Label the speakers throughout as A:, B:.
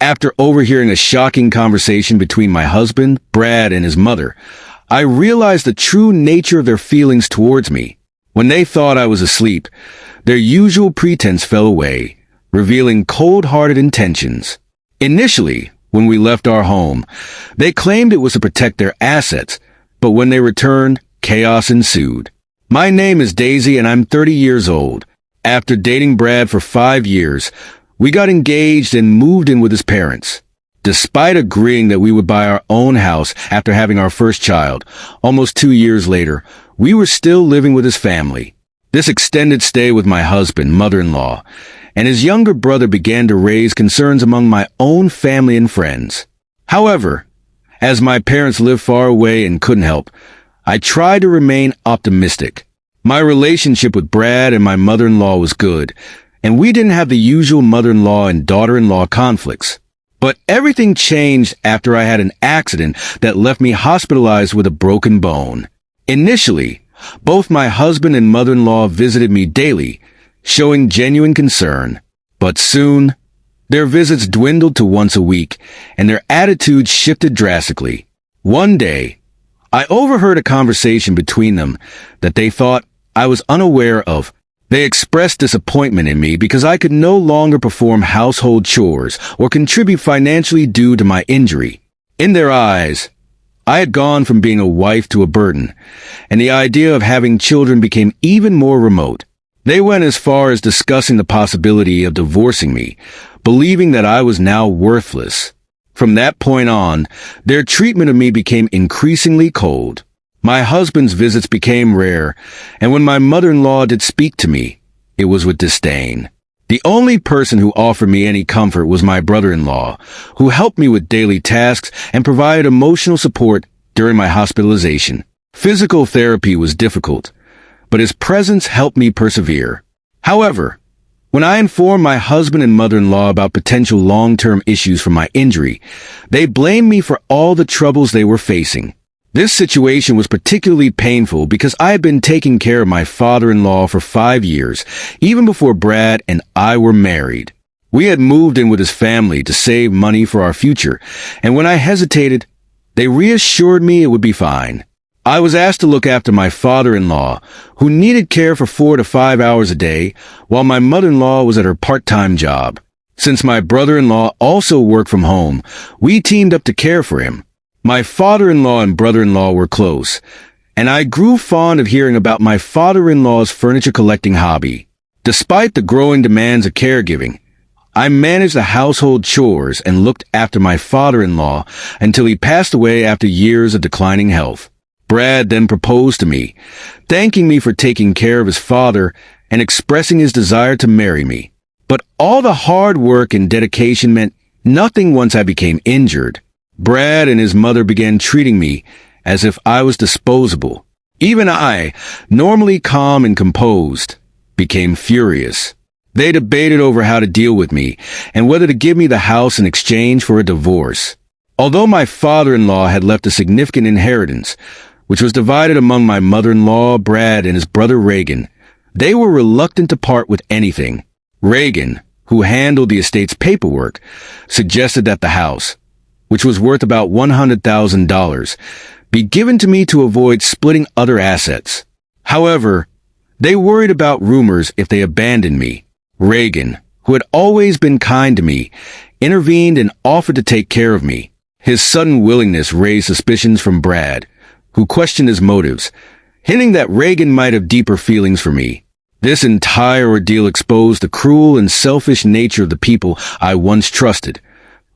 A: After overhearing a shocking conversation between my husband, Brad, and his mother, I realized the true nature of their feelings towards me. When they thought I was asleep, their usual pretense fell away, revealing cold-hearted intentions. Initially, when we left our home, they claimed it was to protect their assets, but when they returned, chaos ensued. My name is Daisy and I'm 30 years old. After dating Brad for 5 years, we got engaged and moved in with his parents. Despite agreeing that we would buy our own house after having our first child, almost 2 years later, we were still living with his family. This extended stay with my husband, mother-in-law, and his younger brother began to raise concerns among my own family and friends. However, as my parents lived far away and couldn't help, I tried to remain optimistic. My relationship with Brad and my mother-in-law was good, and we didn't have the usual mother-in-law and daughter-in-law conflicts. But everything changed after I had an accident that left me hospitalized with a broken bone. Initially, both my husband and mother-in-law visited me daily, showing genuine concern. But soon, their visits dwindled to once a week, and their attitudes shifted drastically. One day, I overheard a conversation between them that they thought I was unaware of. They expressed disappointment in me because I could no longer perform household chores or contribute financially due to my injury. In their eyes, I had gone from being a wife to a burden, and the idea of having children became even more remote. They went as far as discussing the possibility of divorcing me, believing that I was now worthless. From that point on, their treatment of me became increasingly cold. My husband's visits became rare, and when my mother-in-law did speak to me, it was with disdain. The only person who offered me any comfort was my brother-in-law, who helped me with daily tasks and provided emotional support during my hospitalization. Physical therapy was difficult, but his presence helped me persevere. However, when I informed my husband and mother-in-law about potential long-term issues from my injury, they blamed me for all the troubles they were facing. This situation was particularly painful because I had been taking care of my father-in-law for 5 years, even before Brad and I were married. We had moved in with his family to save money for our future, and when I hesitated, they reassured me it would be fine. I was asked to look after my father-in-law, who needed care for 4 to 5 hours a day, while my mother-in-law was at her part-time job. Since my brother-in-law also worked from home, we teamed up to care for him. My father-in-law and brother-in-law were close, and I grew fond of hearing about my father-in-law's furniture collecting hobby. Despite the growing demands of caregiving, I managed the household chores and looked after my father-in-law until he passed away after years of declining health. Brad then proposed to me, thanking me for taking care of his father and expressing his desire to marry me. But all the hard work and dedication meant nothing once I became injured. Brad and his mother began treating me as if I was disposable. Even I, normally calm and composed, became furious. They debated over how to deal with me and whether to give me the house in exchange for a divorce. Although my father-in-law had left a significant inheritance, which was divided among my mother-in-law, Brad, and his brother Reagan, they were reluctant to part with anything. Reagan, who handled the estate's paperwork, suggested that the house, which was worth about $100,000, be given to me to avoid splitting other assets. However, they worried about rumors if they abandoned me. Reagan, who had always been kind to me, intervened and offered to take care of me. His sudden willingness raised suspicions from Brad, who questioned his motives, hinting that Reagan might have deeper feelings for me. This entire ordeal exposed the cruel and selfish nature of the people I once trusted,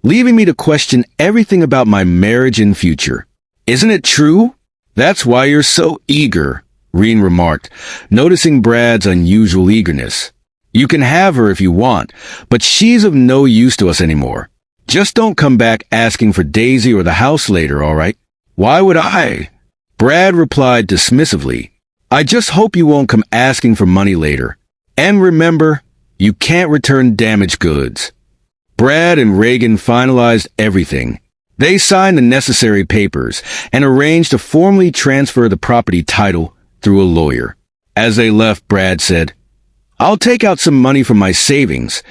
A: leaving me to question everything about my marriage and future. "Isn't it true? That's why you're so eager," Reen remarked, noticing Brad's unusual eagerness. "You can have her if you want, but she's of no use to us anymore. Just don't come back asking for Daisy or the house later, all right?" "Why would I?" Brad replied dismissively. "I just hope you won't come asking for money later. And remember, you can't return damaged goods." Brad and Reagan finalized everything. They signed the necessary papers and arranged to formally transfer the property title through a lawyer. As they left, Brad said, "I'll take out some money from my savings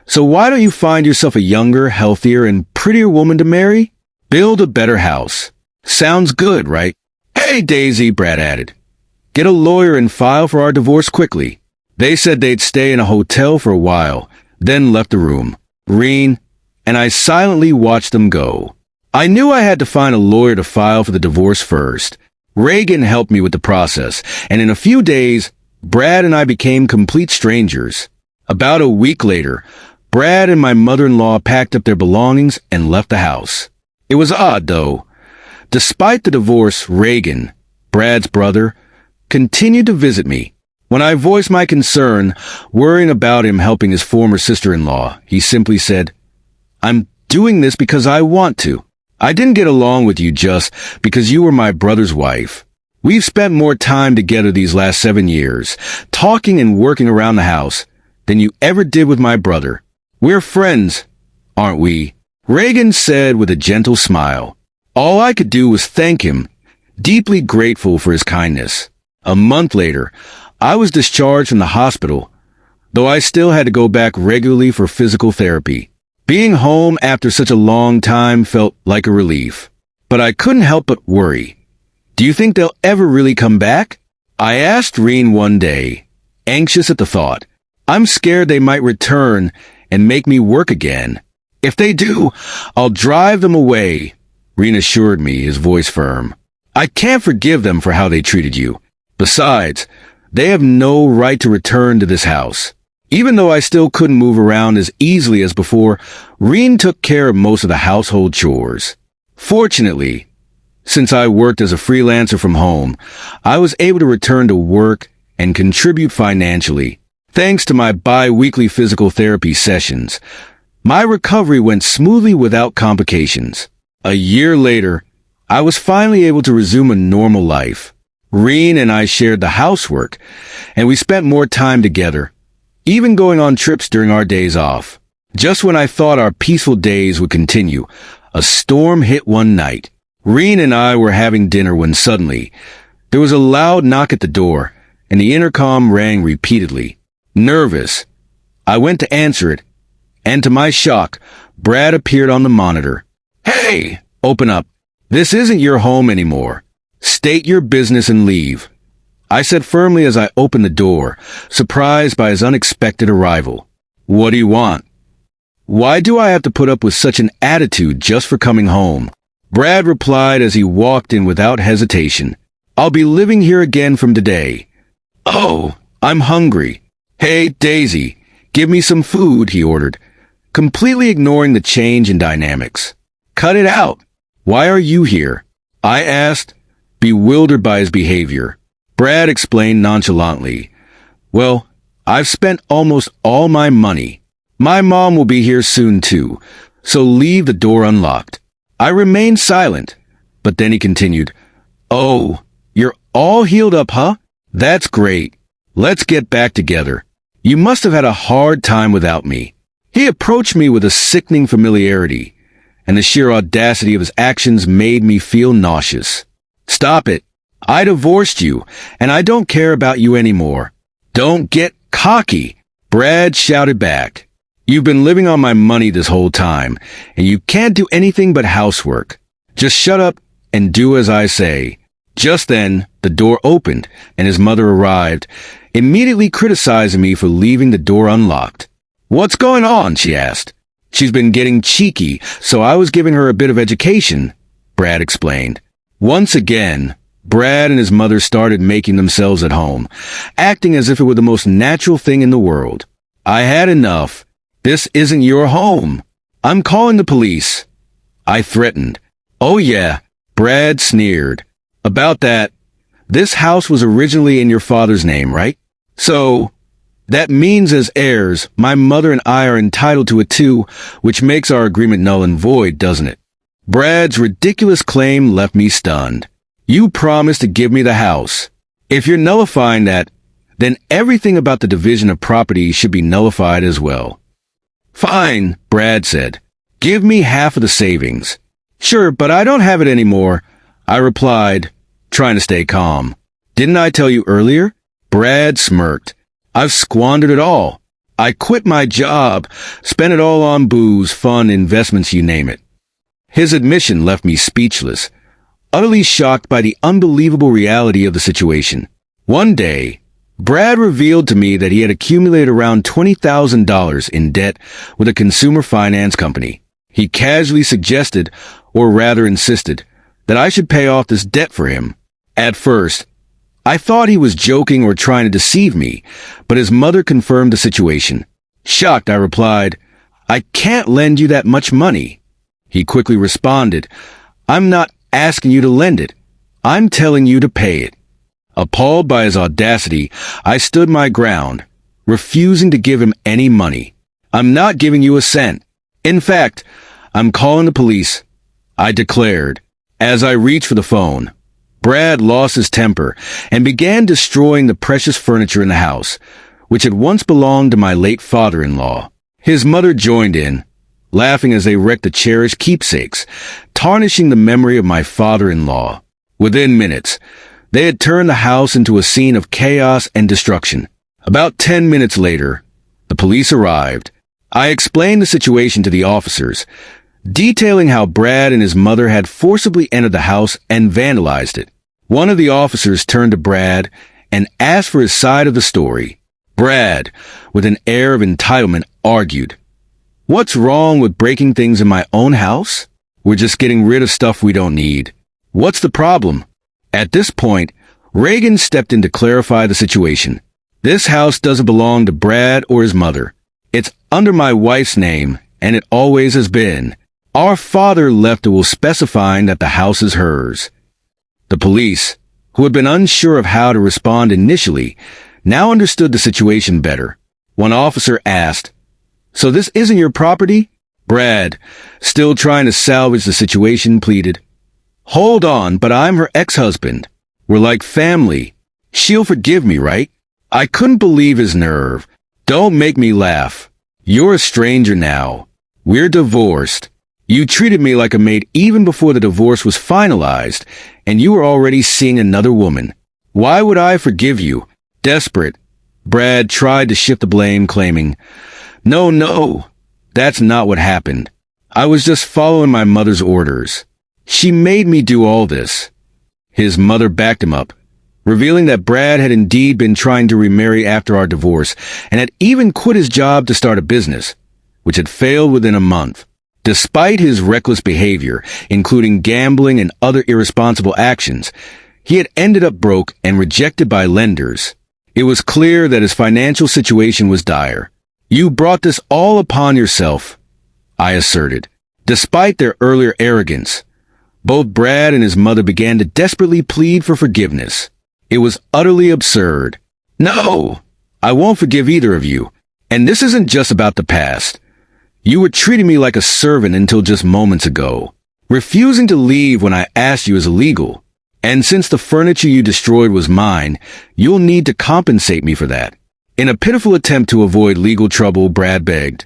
A: So why don't you find yourself a younger, healthier, and prettier woman to marry? Build a better house. Sounds good, right? Hey, Daisy, Brad added. Get a lawyer and file for our divorce quickly. They said they'd stay in a hotel for a while, then left the room. Reen and I silently watched them go. I knew I had to find a lawyer to file for the divorce first. Reagan helped me with the process, and in a few days, Brad and I became complete strangers. About a week later, Brad and my mother-in-law packed up their belongings and left the house. It was odd, though. Despite the divorce, Reagan, Brad's brother, continued to visit me. When I voiced my concern, worrying about him helping his former sister-in-law, he simply said, "I'm doing this because I want to. I didn't get along with you just because you were my brother's wife. We've spent more time together these last 7 years, talking and working around the house, than you ever did with my brother. We're friends, aren't we?" Reagan said with a gentle smile. All I could do was thank him, deeply grateful for his kindness. A month later, I was discharged from the hospital, though I still had to go back regularly for physical therapy. Being home after such a long time felt like a relief, but I couldn't help but worry. Do you think they'll ever really come back? I asked Reen one day, anxious at the thought. I'm scared they might return and make me work again. If they do, I'll drive them away, Reen assured me, his voice firm. I can't forgive them for how they treated you. Besides, they have no right to return to this house. Even though I still couldn't move around as easily as before, Reen took care of most of the household chores. Fortunately, since I worked as a freelancer from home, I was able to return to work and contribute financially. Thanks to my bi-weekly physical therapy sessions, my recovery went smoothly without complications. A year later, I was finally able to resume a normal life. Reen and I shared the housework, and we spent more time together, even going on trips during our days off. Just when I thought our peaceful days would continue, a storm hit one night. Reen and I were having dinner when suddenly, there was a loud knock at the door, and the intercom rang repeatedly. Nervous, I went to answer it, and to my shock, Brad appeared on the monitor. Hey, open up. This isn't your home anymore. State your business and leave, I said firmly as I opened the door, surprised by his unexpected arrival. What do you want? Why do I have to put up with such an attitude just for coming home? Brad replied as he walked in without hesitation. I'll be living here again from today. Oh, I'm hungry. Hey, Daisy, give me some food, he ordered, completely ignoring the change in dynamics. Cut it out. Why are you here? I asked, bewildered by his behavior. Brad explained nonchalantly. Well, I've spent almost all my money. My mom will be here soon too, so leave the door unlocked. I remained silent, but then he continued. Oh, you're all healed up, huh? That's great. Let's get back together. You must have had a hard time without me. He approached me with a sickening familiarity, and the sheer audacity of his actions made me feel nauseous. Stop it. I divorced you, and I don't care about you anymore. Don't get cocky, Brad shouted back. You've been living on my money this whole time, and you can't do anything but housework. Just shut up and do as I say. Just then, the door opened, and his mother arrived, immediately criticizing me for leaving the door unlocked. What's going on? She asked. She's been getting cheeky, so I was giving her a bit of education, Brad explained. Once again, Brad and his mother started making themselves at home, acting as if it were the most natural thing in the world. I had enough. This isn't your home. I'm calling the police, I threatened. Oh yeah, Brad sneered. About that, this house was originally in your father's name, right? So, that means as heirs, my mother and I are entitled to it too, which makes our agreement null and void, doesn't it? Brad's ridiculous claim left me stunned. You promised to give me the house. If you're nullifying that, then everything about the division of property should be nullified as well. Fine, Brad said. Give me half of the savings. Sure, but I don't have it anymore, I replied, trying to stay calm. Didn't I tell you earlier? Brad smirked. I've squandered it all. I quit my job, spent it all on booze, fun, investments, you name it. His admission left me speechless, utterly shocked by the unbelievable reality of the situation. One day, Brad revealed to me that he had accumulated around $20,000 in debt with a consumer finance company. He casually suggested, or rather insisted, that I should pay off this debt for him. At first, I thought he was joking or trying to deceive me, but his mother confirmed the situation. Shocked, I replied, "I can't lend you that much money." He quickly responded, "I'm not asking you to lend it. I'm telling you to pay it." Appalled by his audacity, I stood my ground, refusing to give him any money. "I'm not giving you a cent. In fact, I'm calling the police," I declared. As I reached for the phone, Brad lost his temper and began destroying the precious furniture in the house, which had once belonged to my late father-in-law. His mother joined in, laughing as they wrecked the cherished keepsakes, tarnishing the memory of my father-in-law. Within minutes, they had turned the house into a scene of chaos and destruction. About 10 minutes later, the police arrived. I explained the situation to the officers, detailing how Brad and his mother had forcibly entered the house and vandalized it. One of the officers turned to Brad and asked for his side of the story. Brad, with an air of entitlement, argued, "What's wrong with breaking things in my own house? We're just getting rid of stuff we don't need. What's the problem?" At this point, Reagan stepped in to clarify the situation. "This house doesn't belong to Brad or his mother. It's under my wife's name, and it always has been. Our father left a will specifying that the house is hers." The police, who had been unsure of how to respond initially, now understood the situation better. One officer asked, "So this isn't your property?" Brad, still trying to salvage the situation, pleaded, "Hold on, but I'm her ex-husband. We're like family. She'll forgive me, right?" I couldn't believe his nerve. "Don't make me laugh. You're a stranger now. We're divorced. You treated me like a maid even before the divorce was finalized, and you were already seeing another woman. Why would I forgive you?" Desperate, Brad tried to shift the blame, claiming, No, that's not what happened. I was just following my mother's orders. She made me do all this." His mother backed him up, revealing that Brad had indeed been trying to remarry after our divorce and had even quit his job to start a business, which had failed within a month. Despite his reckless behavior, including gambling and other irresponsible actions, he had ended up broke and rejected by lenders. It was clear that his financial situation was dire. "You brought this all upon yourself," I asserted. Despite their earlier arrogance, both Brad and his mother began to desperately plead for forgiveness. It was utterly absurd. "No, I won't forgive either of you. And this isn't just about the past. You were treating me like a servant until just moments ago. Refusing to leave when I asked you is illegal. And since the furniture you destroyed was mine, you'll need to compensate me for that." In a pitiful attempt to avoid legal trouble, Brad begged,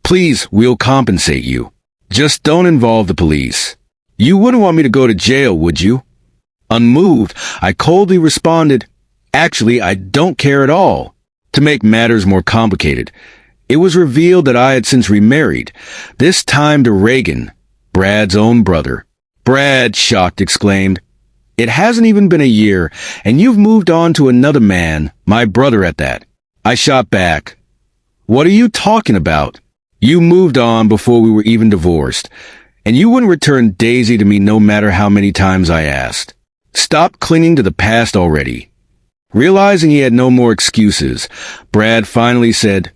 A: "Please, we'll compensate you. Just don't involve the police. You wouldn't want me to go to jail, would you?" Unmoved, I coldly responded, "Actually, I don't care at all." To make matters more complicated, it was revealed that I had since remarried, this time to Reagan, Brad's own brother. Brad, shocked, exclaimed, "It hasn't even been a year, and you've moved on to another man, my brother at that." I shot back, "What are you talking about? You moved on before we were even divorced, and you wouldn't return Daisy to me no matter how many times I asked. Stop clinging to the past already." Realizing he had no more excuses, Brad finally said,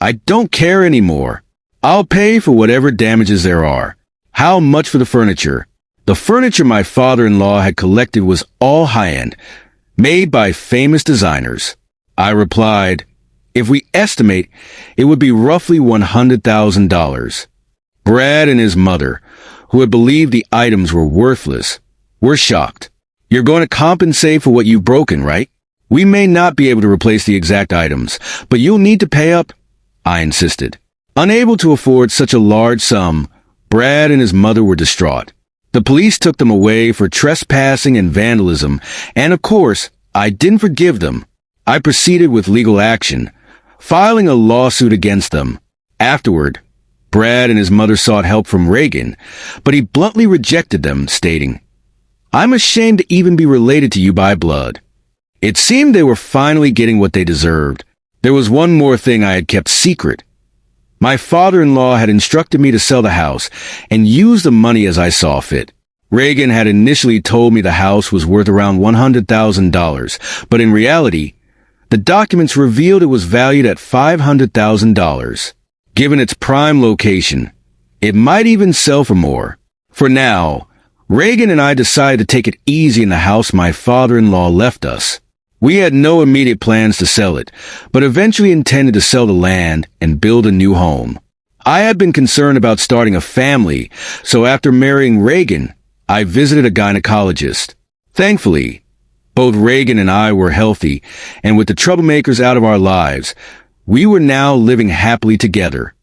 A: "I don't care anymore. I'll pay for whatever damages there are. How much for the furniture?" The furniture my father-in-law had collected was all high-end, made by famous designers. I replied, "If we estimate, it would be roughly $100,000. Brad and his mother, who had believed the items were worthless, were shocked. "You're going to compensate for what you've broken, right? We may not be able to replace the exact items, but you'll need to pay up," I insisted. Unable to afford such a large sum, Brad and his mother were distraught. The police took them away for trespassing and vandalism, and of course, I didn't forgive them. I proceeded with legal action, filing a lawsuit against them. Afterward, Brad and his mother sought help from Reagan, but he bluntly rejected them, stating, "I'm ashamed to even be related to you by blood." It seemed they were finally getting what they deserved. There was one more thing I had kept secret. My father-in-law had instructed me to sell the house and use the money as I saw fit. Reagan had initially told me the house was worth around $100,000, but in reality, the documents revealed it was valued at $500,000. Given its prime location, it might even sell for more. For now, Reagan and I decided to take it easy in the house my father-in-law left us. We had no immediate plans to sell it, but eventually intended to sell the land and build a new home. I had been concerned about starting a family, so after marrying Reagan, I visited a gynecologist. Thankfully, both Reagan and I were healthy, and with the troublemakers out of our lives, we were now living happily together.